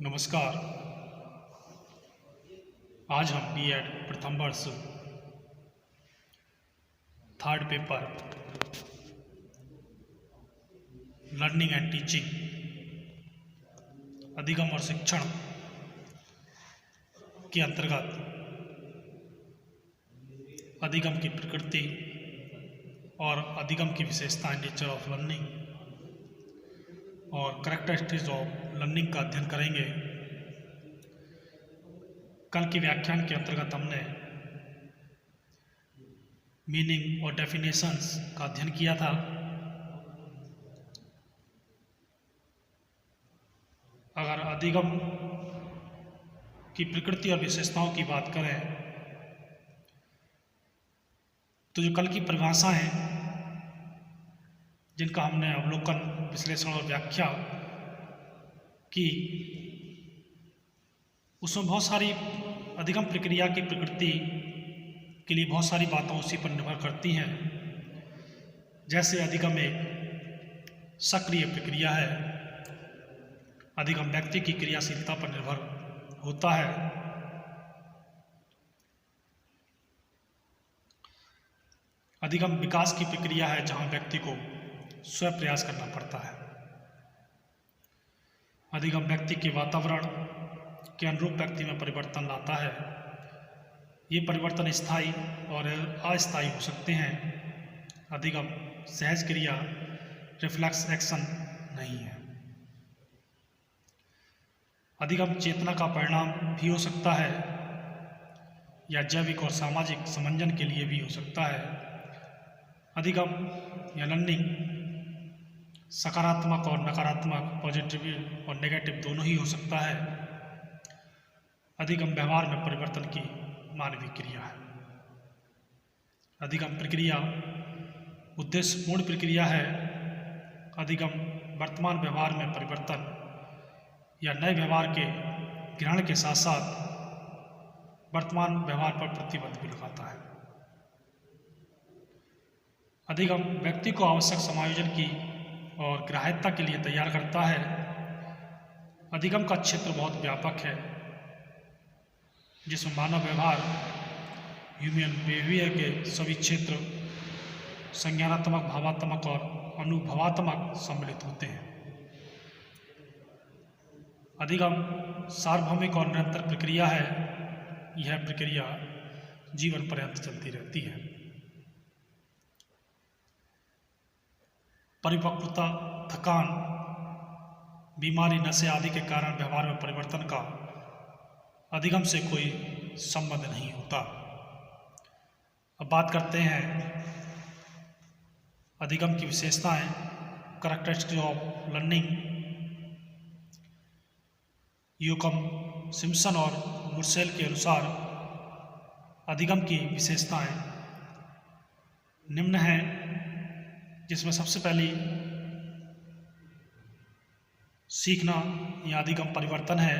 नमस्कार। आज हम बीएड प्रथम वर्ष third paper learning and teaching अधिगम और शिक्षण के अंतर्गत अधिगम की प्रकृति और अधिगम की विशेषताएं, नेचर ऑफ लर्निंग और कैरेक्टरिस्टिक्स ऑफ लर्निंग का अध्ययन करेंगे। कल के व्याख्यान के अंतर्गत हमने मीनिंग और डेफिनेशंस का अध्ययन किया था। अगर अधिगम की प्रकृति और विशेषताओं की बात करें तो जो कल की परिभाषा है जिनका हमने अवलोकन, विश्लेषण और व्याख्या की, उसमें बहुत सारी अधिगम प्रक्रिया की प्रकृति के लिए बहुत सारी बातें उसी पर निर्भर करती हैं। जैसे अधिगम एक सक्रिय प्रक्रिया है, अधिगम व्यक्ति की क्रियाशीलता पर निर्भर होता है। अधिगम विकास की प्रक्रिया है जहां व्यक्ति को स्वयं प्रयास करना पड़ता है। अधिगम व्यक्ति के वातावरण के अनुरूप व्यक्ति में परिवर्तन लाता है। ये परिवर्तन स्थायी और अस्थायी हो सकते हैं। अधिगम सहज क्रिया, रिफ्लेक्स एक्शन नहीं है। अधिगम चेतना का परिणाम भी हो सकता है या जैविक और सामाजिक समंजन के लिए भी हो सकता है। अधिगम या लर्निंग सकारात्मक और नकारात्मक, पॉजिटिव और नेगेटिव दोनों ही हो सकता है। अधिगम व्यवहार में परिवर्तन की मानवीय क्रिया है। अधिगम प्रक्रिया उद्देश्यपूर्ण प्रक्रिया है। अधिगम वर्तमान व्यवहार में परिवर्तन या नए व्यवहार के ग्रहण के साथ साथ वर्तमान व्यवहार पर प्रतिबंध भी लगाता है। अधिगम व्यक्ति को आवश्यक समायोजन की और ग्राह्यता के लिए तैयार करता है। अधिगम का क्षेत्र बहुत व्यापक है जिसमें मानव व्यवहार, ह्यूमन बिहेवियर के सभी क्षेत्र संज्ञानात्मक, भावात्मक और अनुभवात्मक सम्मिलित होते हैं। अधिगम सार्वभौमिक और निरंतर प्रक्रिया है। यह प्रक्रिया जीवन पर्यंत चलती रहती है। परिपक्वता, थकान, बीमारी, नशे आदि के कारण व्यवहार में परिवर्तन का अधिगम से कोई संबंध नहीं होता। अब बात करते हैं अधिगम की विशेषताएं, कैरेक्टरिस्टिक्स ऑफ लर्निंग। यूकम, सिम्पसन और मुर्सेल के अनुसार अधिगम की विशेषताएं निम्न हैं, जिसमें सबसे पहली सीखना या अधिगम परिवर्तन है।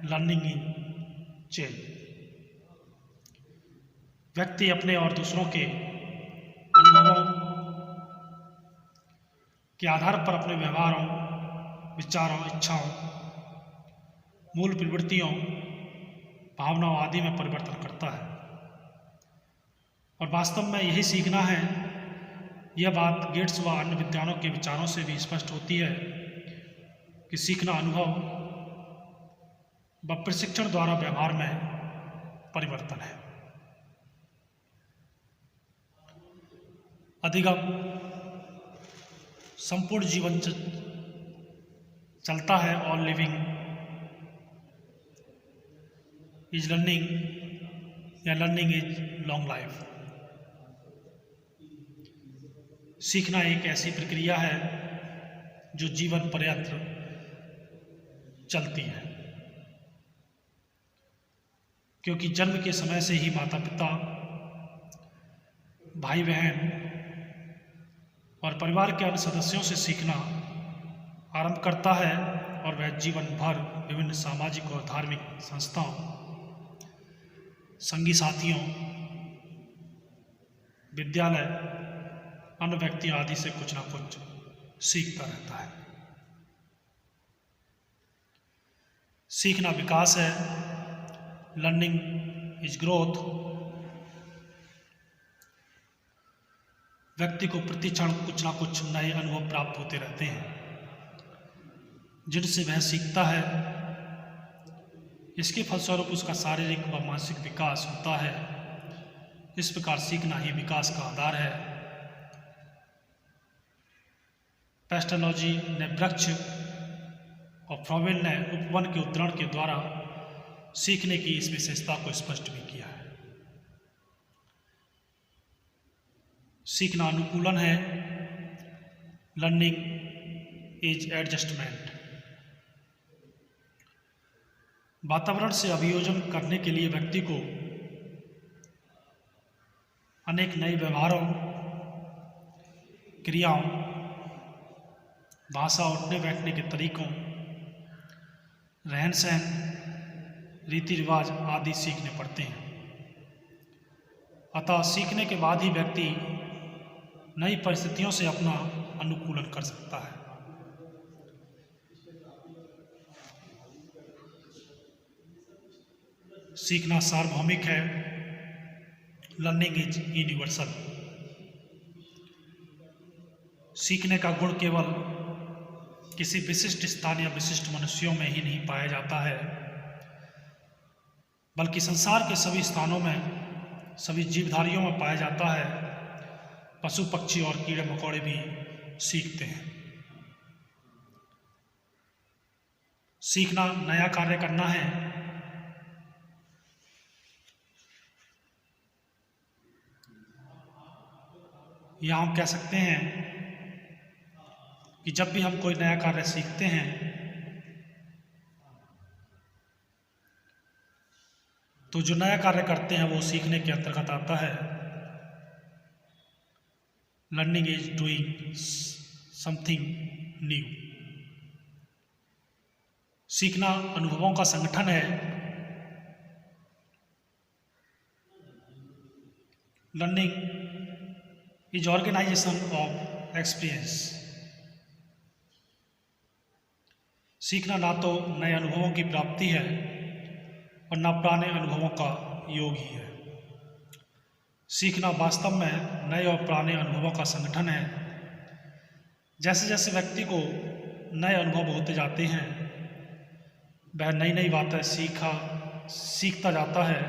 लर्निंग इन चेंज। व्यक्ति अपने और दूसरों के अनुभवों के आधार पर अपने व्यवहारों, विचारों, इच्छाओं, मूल प्रवृत्तियों, भावनाओं आदि में परिवर्तन करता है। और वास्तव में यही सीखना है। यह बात गेट्स व अन्य विद्वानों के विचारों से भी स्पष्ट होती है कि सीखना अनुभव व प्रशिक्षण द्वारा व्यवहार में परिवर्तन है। अधिगम संपूर्ण जीवन चलता है। ऑल लिविंग इज लर्निंग या लर्निंग इज लॉन्ग लाइफ। सीखना एक ऐसी प्रक्रिया है जो जीवन पर्यंत चलती है, क्योंकि जन्म के समय से ही माता पिता, भाई बहन और परिवार के अन्य सदस्यों से सीखना आरंभ करता है और वह जीवन भर विभिन्न सामाजिक और धार्मिक संस्थाओं, संगी साथियों, विद्यालय, अन्य व्यक्तियों आदि से कुछ ना कुछ सीखता रहता है। सीखना विकास है। Learning is growth. व्यक्ति को प्रति क्षण कुछ ना कुछ नए अनुभव प्राप्त होते रहते हैं जिनसे वह सीखता है। इसके फलस्वरूप उसका शारीरिक व मानसिक विकास होता है। इस प्रकार सीखना ही विकास का आधार है। पेस्टोलॉजी ने वृक्ष और फ्रॉवेल ने उपवन के उद्धरण के द्वारा सीखने की इस विशेषता को स्पष्ट भी किया है। सीखना अनुकूलन है। Learning is adjustment. वातावरण से अभियोजन करने के लिए व्यक्ति को अनेक नए व्यवहारों, क्रियाओं, भाषा, उठने बैठने के तरीकों, रहन सहन, रीति रिवाज आदि सीखने पड़ते हैं। अतः सीखने के बाद ही व्यक्ति नई परिस्थितियों से अपना अनुकूलन कर सकता है। सीखना सार्वभौमिक है। Learning is universal. सीखने का गुण केवल किसी विशिष्ट स्थान या विशिष्ट मनुष्यों में ही नहीं पाया जाता है, बल्कि संसार के सभी स्थानों में, सभी जीवधारियों में पाया जाता है। पशु, पक्षी और कीड़े मकोड़े भी सीखते हैं। सीखना नया कार्य करना है। या हम कह सकते हैं कि जब भी हम कोई नया कार्य सीखते हैं तो जो नया कार्य करते हैं वो सीखने के अंतर्गत आता है। Learning is doing something new. सीखना अनुभवों का संगठन है। Learning is organisation of experience. सीखना ना तो नए अनुभवों की प्राप्ति है और ना पुराने अनुभवों का योग ही है। सीखना वास्तव में नए और पुराने अनुभवों का संगठन है। जैसे जैसे व्यक्ति को नए अनुभव होते जाते हैं वह नई नई बातें सीखता जाता है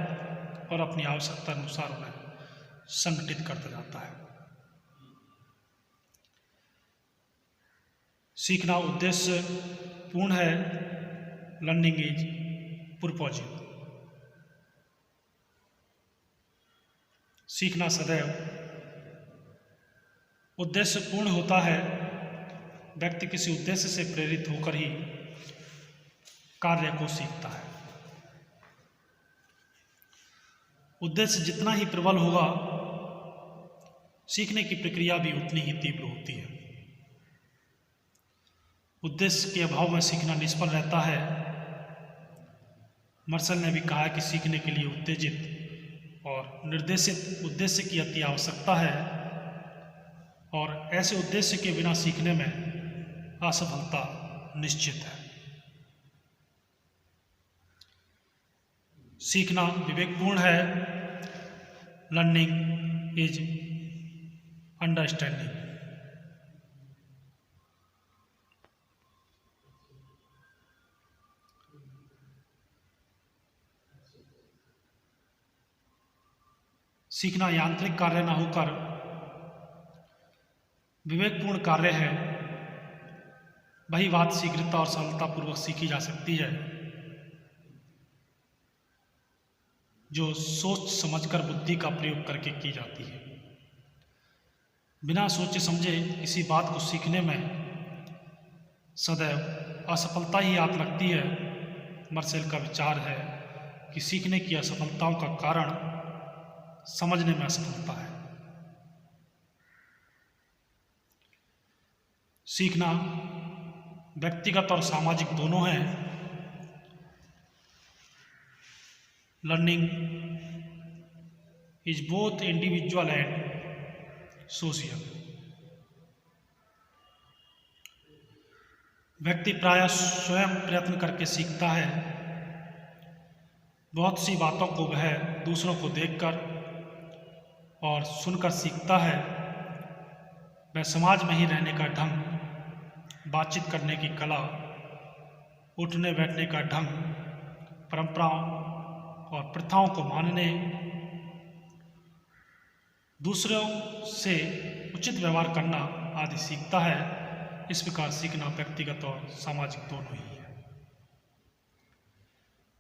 और अपनी आवश्यकता अनुसार उन्हें संगठित करता जाता है। सीखना उद्देश्य पूर्ण है। Learning is purposive. सीखना सदैव उद्देश्य पूर्ण होता है। व्यक्ति किसी उद्देश्य से प्रेरित होकर ही कार्य को सीखता है। उद्देश्य जितना ही प्रबल होगा सीखने की प्रक्रिया भी उतनी ही तीव्र होती है। उद्देश्य के अभाव में सीखना निष्फल रहता है। मार्शल ने भी कहा कि सीखने के लिए उत्तेजित और निर्देशित उद्देश्य की अति आवश्यकता है और ऐसे उद्देश्य के बिना सीखने में असफलता निश्चित है। सीखना विवेकपूर्ण है। Learning is understanding. सीखना यांत्रिक कार्य न होकर विवेकपूर्ण कार्य है। वही बात शीघ्रता और सरलतापूर्वक सीखी जा सकती है जो सोच समझकर बुद्धि का प्रयोग करके की जाती है। बिना सोचे समझे किसी बात को सीखने में सदैव असफलता ही आत लगती है। मार्शल का विचार है कि सीखने की असफलताओं का कारण समझने में असफलता है। सीखना व्यक्तिगत और सामाजिक दोनों है। Learning is both individual and social. व्यक्ति प्रायः स्वयं प्रयत्न करके सीखता है। बहुत सी बातों को वह दूसरों को देखकर और सुनकर सीखता है। वह समाज में ही रहने का ढंग, बातचीत करने की कला, उठने बैठने का ढंग, परंपराओं और प्रथाओं को मानने, दूसरों से उचित व्यवहार करना आदि सीखता है। इस प्रकार सीखना व्यक्तिगत और सामाजिक दोनों ही है।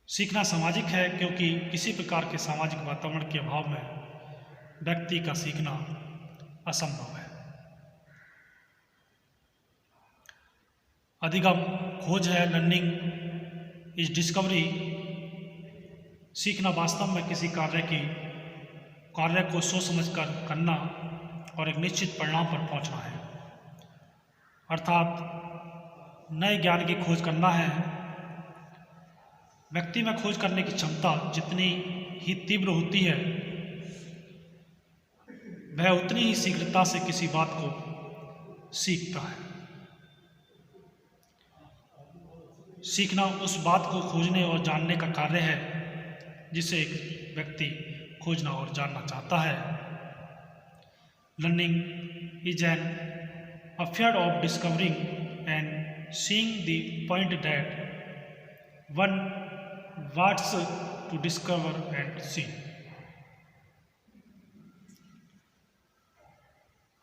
सीखना सामाजिक है क्योंकि किसी प्रकार के सामाजिक वातावरण के अभाव में व्यक्ति का सीखना असंभव है। अधिगम खोज है, लर्निंग इज डिस्कवरी। सीखना वास्तव में किसी कार्य को सोच समझकर करना और एक निश्चित परिणाम पर पहुंचना है, अर्थात नए ज्ञान की खोज करना है। व्यक्ति में खोज करने की क्षमता जितनी ही तीव्र होती है, वह उतनी ही शीघ्रता से किसी बात को सीखता है। सीखना उस बात को खोजने और जानने का कार्य है जिसे एक व्यक्ति खोजना और जानना चाहता है। Learning is an affair of discovering and seeing the point that one wants to discover and see.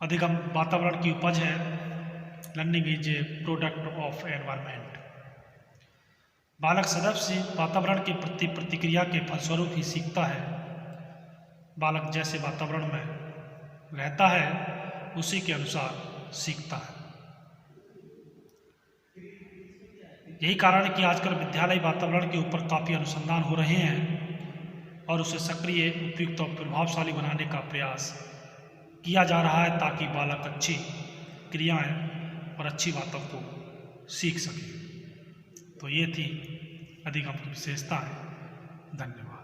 अधिगम वातावरण की उपज है। Learning is a product of environment. बालक सदैव से वातावरण के प्रति प्रतिक्रिया के फलस्वरूप ही सीखता है। बालक जैसे वातावरण में रहता है उसी के अनुसार सीखता है। यही कारण है कि आजकल विद्यालय वातावरण के ऊपर काफ़ी अनुसंधान हो रहे हैं और उसे सक्रिय, उपयुक्त और प्रभावशाली बनाने का प्रयास किया जा रहा है ताकि बालक अच्छी क्रियाएं और अच्छी बातों को सीख सके। तो ये थी अधिगम की विशेषताएं। धन्यवाद।